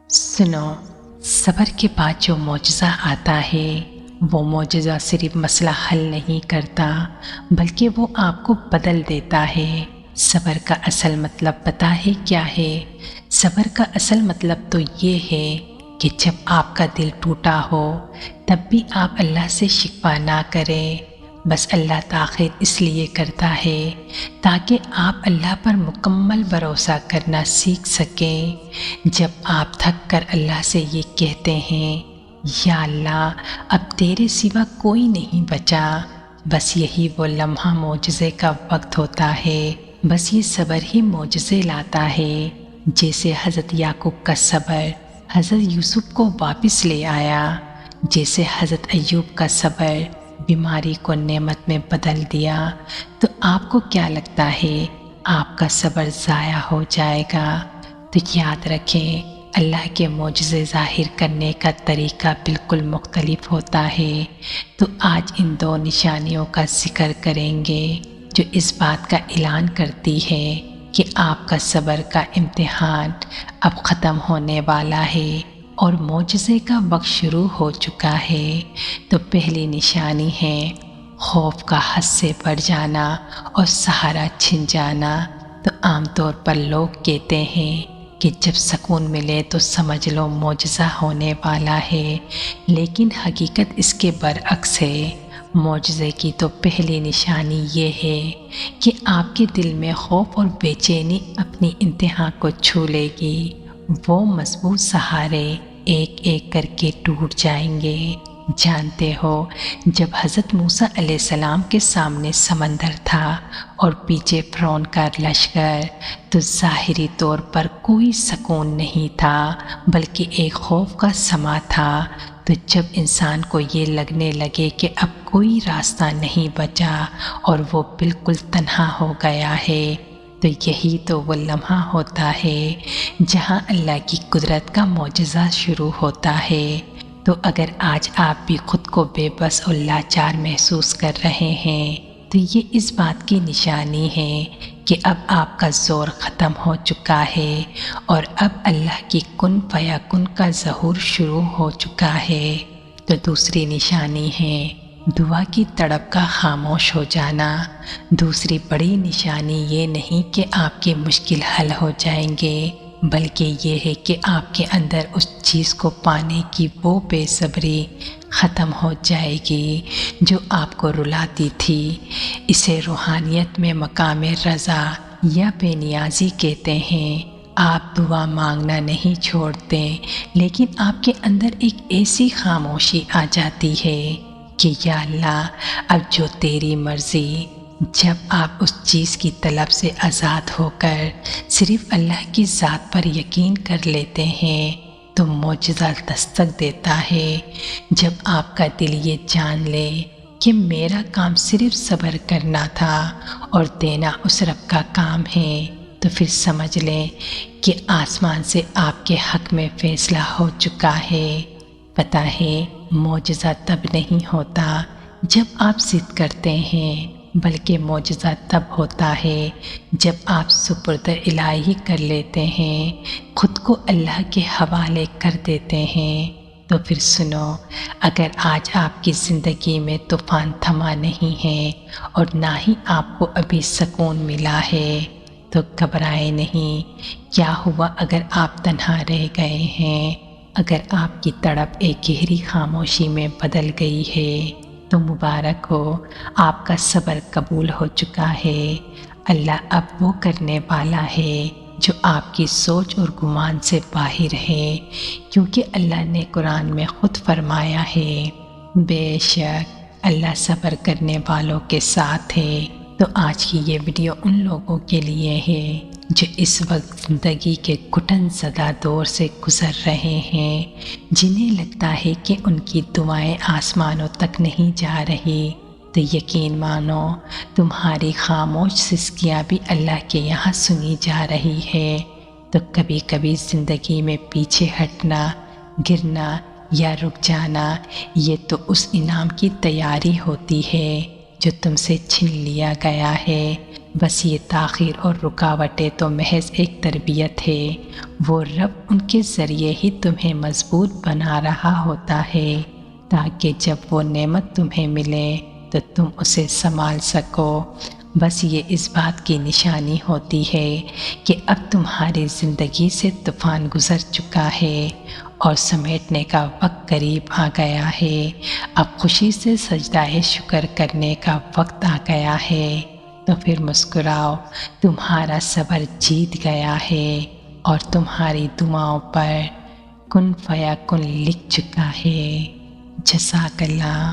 सुनो, सब्र के बाद जो मौजज़ा आता है वो मौजज़ा सिर्फ मसला हल नहीं करता बल्कि वो आपको बदल देता है। सब्र का असल मतलब पता है क्या है? सब्र का असल मतलब तो ये है कि जब आपका दिल टूटा हो तब भी आप अल्लाह से शिकवा ना करें। बस अल्लाह ताख़िर इसलिए करता है ताकि आप अल्लाह पर मुकम्मल भरोसा करना सीख सकें। जब आप थक कर अल्लाह से ये कहते हैं, या अल्लाह अब तेरे सिवा कोई नहीं बचा, बस यही वो लम्हा मोजज़े का वक्त होता है। बस ये सब्र ही मोजज़े लाता है। जैसे हज़रत याकूब का सब्र हज़रत यूसुफ को वापस ले आया, जैसे हज़रत अय्यूब का सब्र बीमारी को नेमत में बदल दिया। तो आपको क्या लगता है आपका सब्र ज़ाया हो जाएगा? तो याद रखें, अल्लाह के मोजज़े ज़ाहिर करने का तरीका बिल्कुल मुख्तलिफ होता है। तो आज इन दो निशानियों का जिक्र करेंगे जो इस बात का ऐलान करती है कि आपका सब्र का इम्तिहान अब ख़त्म होने वाला है और मोजज़े का वक्त शुरू हो चुका है। तो पहली निशानी है खौफ का हद से बढ़ जाना और सहारा छिन जाना। तो आमतौर पर लोग कहते हैं कि जब सुकून मिले तो समझ लो मोजज़ा होने वाला है, लेकिन हकीकत इसके बरअक्स है। मोजज़े की तो पहली निशानी ये है कि आपके दिल में खौफ और बेचैनी अपनी इंतहा को छू लेगी। वो मजबूत सहारे एक एक करके टूट जाएंगे। जानते हो, जब हज़रत मूसा अलैहिस्सलाम के सामने समंदर था और पीछे फ़िरौन का लश्कर, तो ज़ाहिरी तौर पर कोई सुकून नहीं था बल्कि एक खौफ का समा था। तो जब इंसान को ये लगने लगे कि अब कोई रास्ता नहीं बचा और वो बिल्कुल तन्हा हो गया है, तो यही तो वो लम्हा होता है जहाँ अल्लाह की कुदरत का मौजज़ा शुरू होता है। तो अगर आज आप भी खुद को बेबस और लाचार महसूस कर रहे हैं, तो ये इस बात की निशानी है कि अब आपका ज़ोर ख़त्म हो चुका है और अब अल्लाह की कुन फयाकुन का ज़हूर शुरू हो चुका है। तो दूसरी निशानी है दुआ की तड़प का खामोश हो जाना। दूसरी बड़ी निशानी ये नहीं कि आपकी मुश्किल हल हो जाएंगे, बल्कि ये है कि आपके अंदर उस चीज़ को पाने की वो बेसब्री ख़त्म हो जाएगी जो आपको रुलाती थी। इसे रूहानियत में मकाम रज़ा या बेनियाज़ी कहते हैं। आप दुआ मांगना नहीं छोड़ते, लेकिन आपके अंदर एक ऐसी खामोशी आ जाती है कि या अल्लाह अब जो तेरी मर्ज़ी। जब आप उस चीज़ की तलब से आज़ाद होकर सिर्फ़ अल्लाह की ज़ात पर यकीन कर लेते हैं, तो मौजज़ा दस्तक देता है। जब आपका दिल ये जान ले कि मेरा काम सिर्फ़ सब्र करना था और देना उस रब का काम है, तो फिर समझ लें कि आसमान से आपके हक़ में फ़ैसला हो चुका है। पता है, मौजज़ा तब नहीं होता जब आप ज़िद करते हैं, बल्कि मौजज़ा तब होता है जब आप सुपुर्द इलाही कर लेते हैं, खुद को अल्लाह के हवाले कर देते हैं। तो फिर सुनो, अगर आज आपकी ज़िंदगी में तूफ़ान थमा नहीं है और ना ही आपको अभी सुकून मिला है, तो घबराए नहीं। क्या हुआ अगर आप तन्हा रह गए हैं? अगर आपकी तड़प एक गहरी खामोशी में बदल गई है, तो मुबारक हो, आपका सब्र कबूल हो चुका है। अल्लाह अब वो करने वाला है जो आपकी सोच और गुमान से बाहर है, क्योंकि अल्लाह ने कुरान में ख़ुद फरमाया है, बेशक अल्लाह सब्र करने वालों के साथ है। तो आज की ये वीडियो उन लोगों के लिए है जो इस वक्त ज़िंदगी के घुटन ज़दा दौर से गुज़र रहे हैं, जिन्हें लगता है कि उनकी दुआएं आसमानों तक नहीं जा रही। तो यकीन मानो, तुम्हारी खामोश सिसकियाँ भी अल्लाह के यहाँ सुनी जा रही है। तो कभी कभी ज़िंदगी में पीछे हटना, गिरना या रुक जाना, ये तो उस इनाम की तैयारी होती है जो तुमसे छीन लिया गया है। بس یہ تاخیر اور رکاوٹیں تو محض ایک تربیت ہے، وہ رب ان کے ذریعے ہی تمہیں مضبوط بنا رہا ہوتا ہے تاکہ جب وہ نعمت تمہیں ملے تو تم اسے سنبھال سکو۔ بس یہ اس بات کی نشانی ہوتی ہے کہ اب تمہاری زندگی سے طوفان گزر چکا ہے اور سمیٹنے کا وقت قریب آ گیا ہے۔ اب خوشی سے سجدہ شکر کرنے کا وقت آ گیا ہے، تو پھر مسکراؤ، تمہارا صبر جیت گیا ہے اور تمہاری دعاؤں پر کن فیکن لکھ چکا ہے۔ جزاک اللہ۔